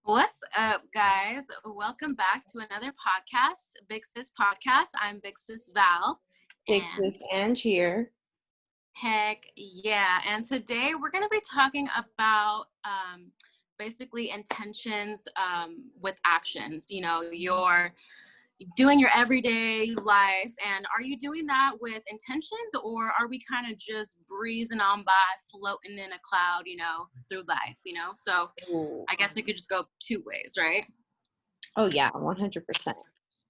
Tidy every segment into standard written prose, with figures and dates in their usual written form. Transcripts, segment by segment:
What's up, guys? Welcome back to another podcast, Big Sis Podcast. I'm Big Sis Val. Big Sis Ange here. Heck yeah. And today we're going to be talking about basically intentions with actions. You know, you're doing your everyday life, and are you doing that with intentions, or are we kind of just breezing on by, floating in a cloud, through life, So I guess it could just go two ways, right? Oh yeah, 100%.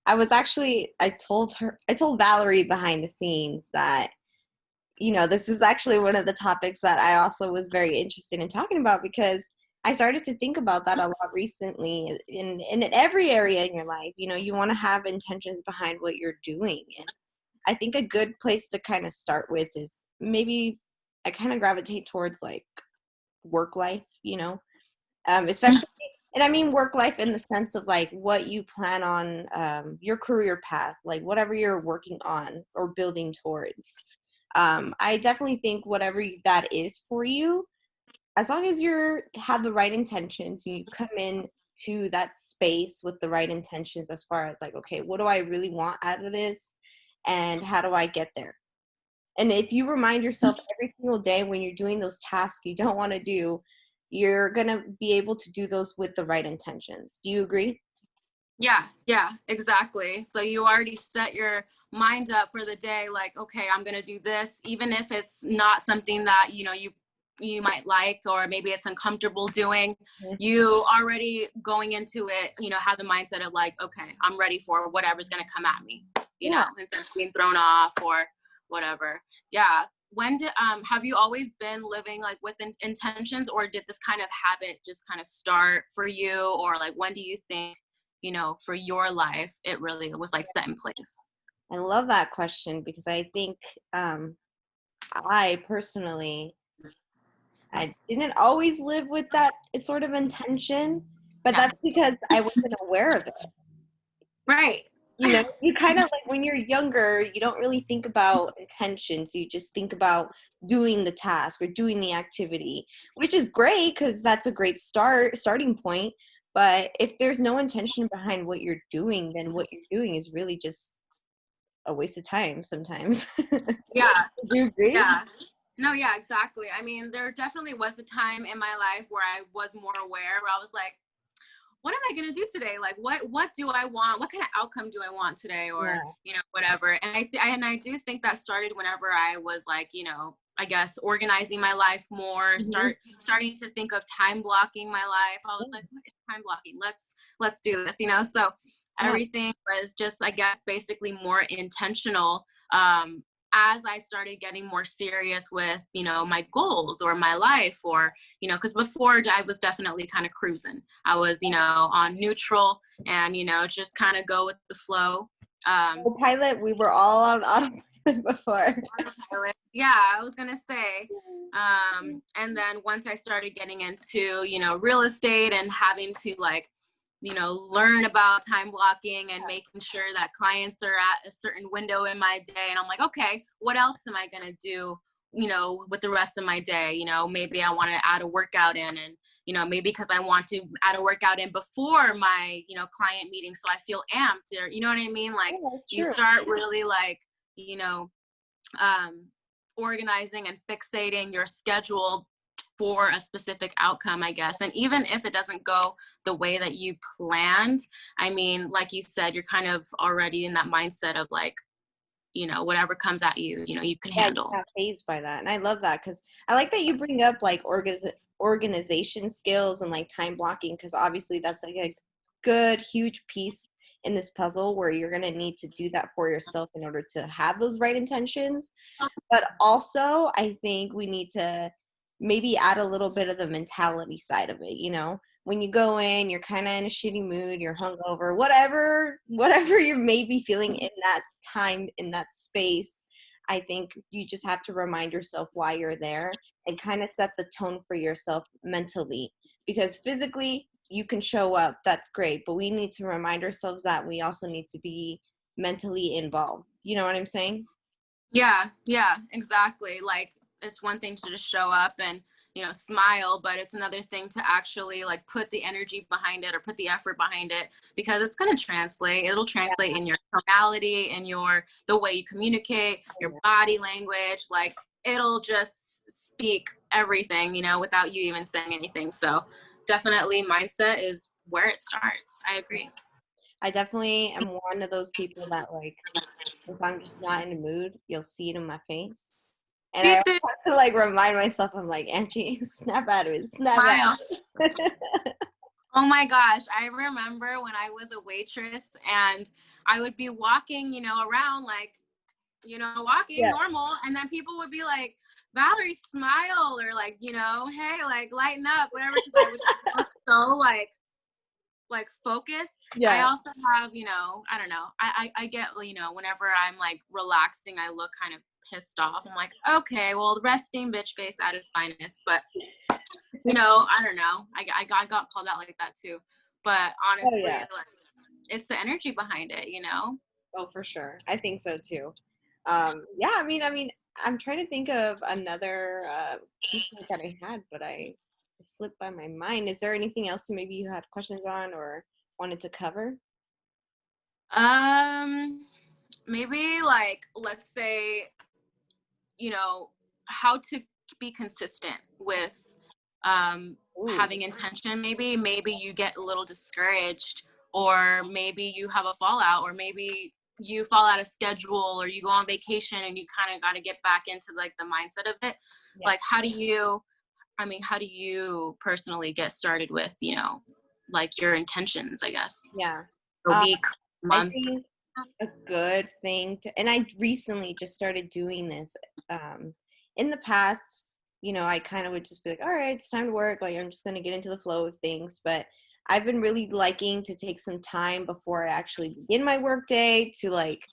I told Valerie behind the scenes that, this is actually one of the topics that I also was very interested in talking about, because I started to think about that a lot recently in every area in your life. You want to have intentions behind what you're doing. And I think a good place to kind of start with is maybe I kind of gravitate towards like work life, especially, and I mean work life in the sense of like what you plan on, your career path, like whatever you're working on or building towards. I definitely think whatever that is for you, as long as you have the right intentions, you come in to that space with the right intentions as far as like, okay, what do I really want out of this? And how do I get there? And if you remind yourself every single day when you're doing those tasks you don't want to do, you're going to be able to do those with the right intentions. Do you agree? Yeah, exactly. So you already set your mind up for the day, like, okay, I'm going to do this, even if it's not something that, you might like, or maybe it's uncomfortable doing. Mm-hmm. You already going into it, have the mindset of like, okay, I'm ready for whatever's going to come at me, instead of being thrown off or whatever. Yeah. When did have you always been living like with intentions, or did this kind of habit just kind of start for you? Or like, when do you think, for your life it really was like set in place? I love that question, because I think I personally, I didn't always live with that sort of intention, but that's because I wasn't aware of it. Right. You kind of like when you're younger, you don't really think about intentions. You just think about doing the task or doing the activity, which is great because that's a great starting point. But if there's no intention behind what you're doing, then what you're doing is really just a waste of time sometimes. Yeah. Do you agree? Yeah. No, yeah, exactly. I mean, there definitely was a time in my life where I was more aware, where I was like, what am I going to do today? Like, what do I want? What kind of outcome do I want today? Or, whatever. And I do think that started whenever I was like, I guess organizing my life more, starting to think of time blocking my life. I was like, what is time blocking? Let's do this, So everything was just, I guess, basically more intentional. As I started getting more serious with, my goals or my life, or, because before I was definitely kind of cruising. I was, on neutral and, just kind of go with the flow. Autopilot, we were all on autopilot before. Yeah, I was going to say. And then once I started getting into, real estate and having to like, learn about time blocking and making sure that clients are at a certain window in my day. And I'm like, okay, what else am I going to do, with the rest of my day? Maybe I want to add a workout in, and, maybe because I want to add a workout in before my, client meeting. So I feel amped, or, you know what I mean? Like you start really like, organizing and fixating your schedule for a specific outcome, I guess. And even if it doesn't go the way that you planned, I mean, like you said, you're kind of already in that mindset of like, whatever comes at you, you can handle. You're not fazed by that. And I love that, because I like that you bring up like organization skills and like time blocking, because obviously that's like a good, huge piece in this puzzle where you're going to need to do that for yourself in order to have those right intentions. But also, I think we need to maybe add a little bit of the mentality side of it. When you go in, you're kind of in a shitty mood, you're hungover, whatever you may be feeling in that time, in that space. I think you just have to remind yourself why you're there and kind of set the tone for yourself mentally, because physically you can show up, that's great, but we need to remind ourselves that we also need to be mentally involved. You know what I'm saying? Yeah, exactly. Like, it's one thing to just show up and smile, but it's another thing to actually like put the energy behind it or put the effort behind it, because it's going to translate. It'll translate in your tonality and the way you communicate, your body language. Like, it'll just speak everything, without you even saying anything. So definitely mindset is where it starts. I agree. I definitely am one of those people that, like, if I'm just not in the mood, you'll see it in my face. And I Me always too. have to, like, remind myself, I'm like, Angie, snap out of it, snap out Smile. of it. Oh my gosh. I remember when I was a waitress and I would be walking, around like, walking Yeah. normal. And then people would be like, Valerie, smile, or like, hey, like lighten up, whatever. Cause I would look so like focused. Yeah. I also have, I don't know. I get, whenever I'm like relaxing, I look kind of pissed off. I'm like, okay, well, resting bitch face at its finest. But, I don't know. I got called out like that too. But honestly, like, it's the energy behind it, Oh, for sure. I think so too. Yeah, I mean, I'm trying to think of another key point that I had, but it slipped by my mind. Is there anything else that maybe you had questions on or wanted to cover? Maybe like, let's say, how to be consistent with Ooh, having intention. Maybe you get a little discouraged, or maybe you have a fallout, or maybe you fall out of schedule, or you go on vacation and you kind of got to get back into like the mindset of it. yeah. Like, how do you personally get started with, like your intentions, I guess, Yeah. a week, I month? think a good thing and I recently just started doing this. In the past, I kind of would just be like, all right, it's time to work. Like, I'm just going to get into the flow of things. But I've been really liking to take some time before I actually begin my work day to like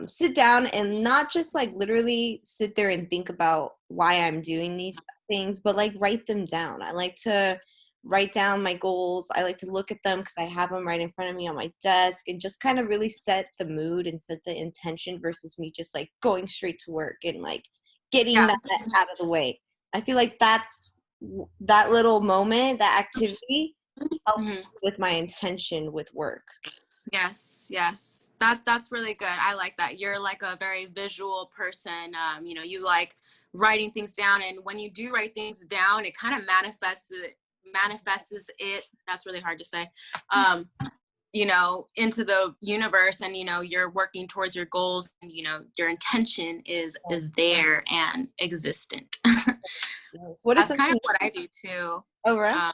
sit down and not just like literally sit there and think about why I'm doing these things, but like write them down. I like to write down my goals. I like to look at them because I have them right in front of me on my desk and just kind of really set the mood and set the intention versus me just like going straight to work and like getting Yeah. that out of the way. I feel like that little moment, that activity helps Mhm. with my intention with work. Yes. That's really good. I like that. You're like a very visual person. You like writing things down, and when you do write things down, it kind of manifests it. That's really hard to say. Into the universe, and you're working towards your goals, and your intention is there and existent. What is That's kind of something? what I do too. Oh, right.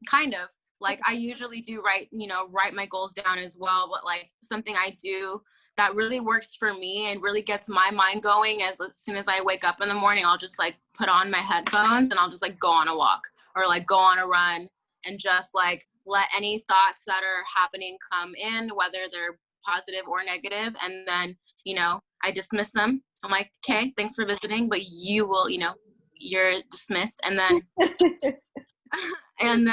Kind of like, I usually do write my goals down as well, but like something I do that really works for me and really gets my mind going, as soon as I wake up in the morning, I'll just like put on my headphones and I'll just like go on a walk or like go on a run, and just like let any thoughts that are happening come in, whether they're positive or negative, and then I dismiss them. I'm like, okay, thanks for visiting, but you're dismissed. And then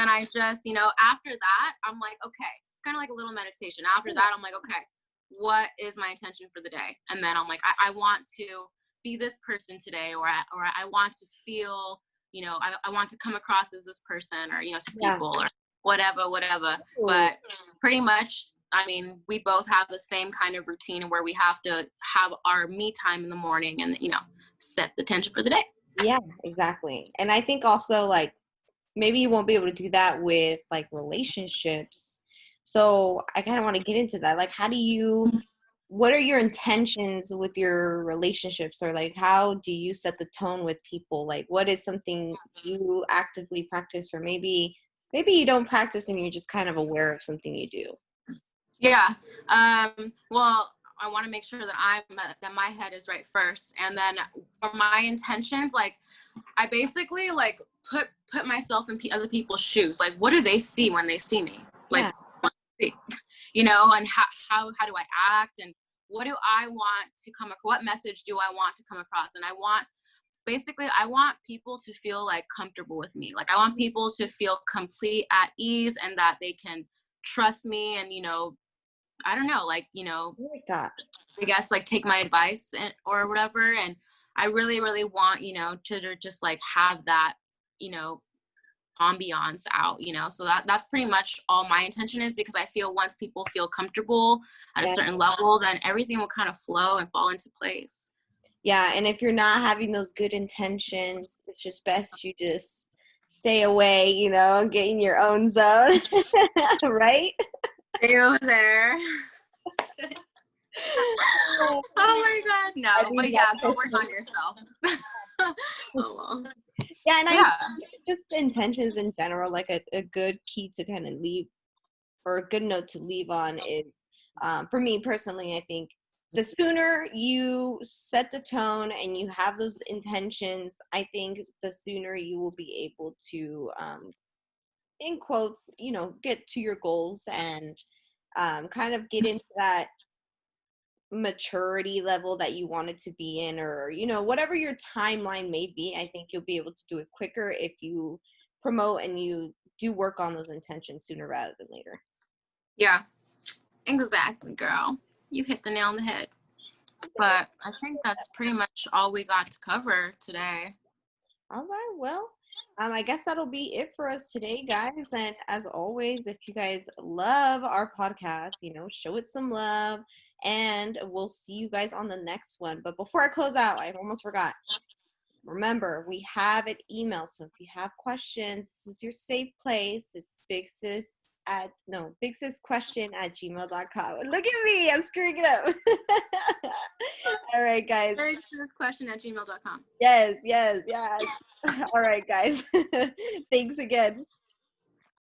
I just, after that, I'm like, okay, it's kind of like a little meditation. After that, I'm like, okay, what is my intention for the day? And then I'm like, I want to be this person today, or I want to feel, I want to come across as this person, or, to people, or whatever. Ooh. But pretty much, I mean, we both have the same kind of routine where we have to have our me time in the morning and, set the intention for the day. Yeah, exactly. And I think also like maybe you won't be able to do that with like relationships. So I kind of want to get into that. Like, what are your intentions with your relationships, or like how do you set the tone with people? Like, what is something you actively practice, or maybe you don't practice and you're just kind of aware of something you do? Yeah. Well, I want to make sure that my head is right first, and then for my intentions, like, I basically like put myself in other people's shoes. Like, what do they see when they see me? Like, Yeah. see, and how do I act, and what do I want to come across? What message do I want to come across? And I want people to feel like comfortable with me. Like, I want people to feel complete at ease, and that they can trust me, and I don't know, like, I like that. I guess like take my advice or whatever. And I really, really want, to just like have that ambiance out, so that's pretty much all my intention is, because I feel once people feel comfortable at a certain level, then everything will kind of flow and fall into place. Yeah, and if you're not having those good intentions, it's just best you just stay away, get in your own zone. Right? Stay over there. Oh my God, no. But yeah, go work on yourself. Oh well. Yeah, and I just intentions in general, like a good key to kind of leave, or a good note to leave on is, for me personally, I think the sooner you set the tone and you have those intentions, I think the sooner you will be able to, in quotes, get to your goals and kind of get into that maturity level that you want it to be in, or whatever your timeline may be. I think you'll be able to do it quicker if you promote and you do work on those intentions sooner rather than later. Yeah, exactly, girl. You hit the nail on the head. But I think that's pretty much all we got to cover today. All right, well, I guess that'll be it for us today, guys. And as always, if you guys love our podcast, show it some love, and we'll see you guys on the next one. But before I close out, I almost forgot. Remember, we have an email, so if you have questions, this is your safe place. It's bigsisquestion@gmail.com. Look at me, I'm screwing it up. All right, guys. bigsisquestion@gmail.com. Yes. All right, guys. Thanks again.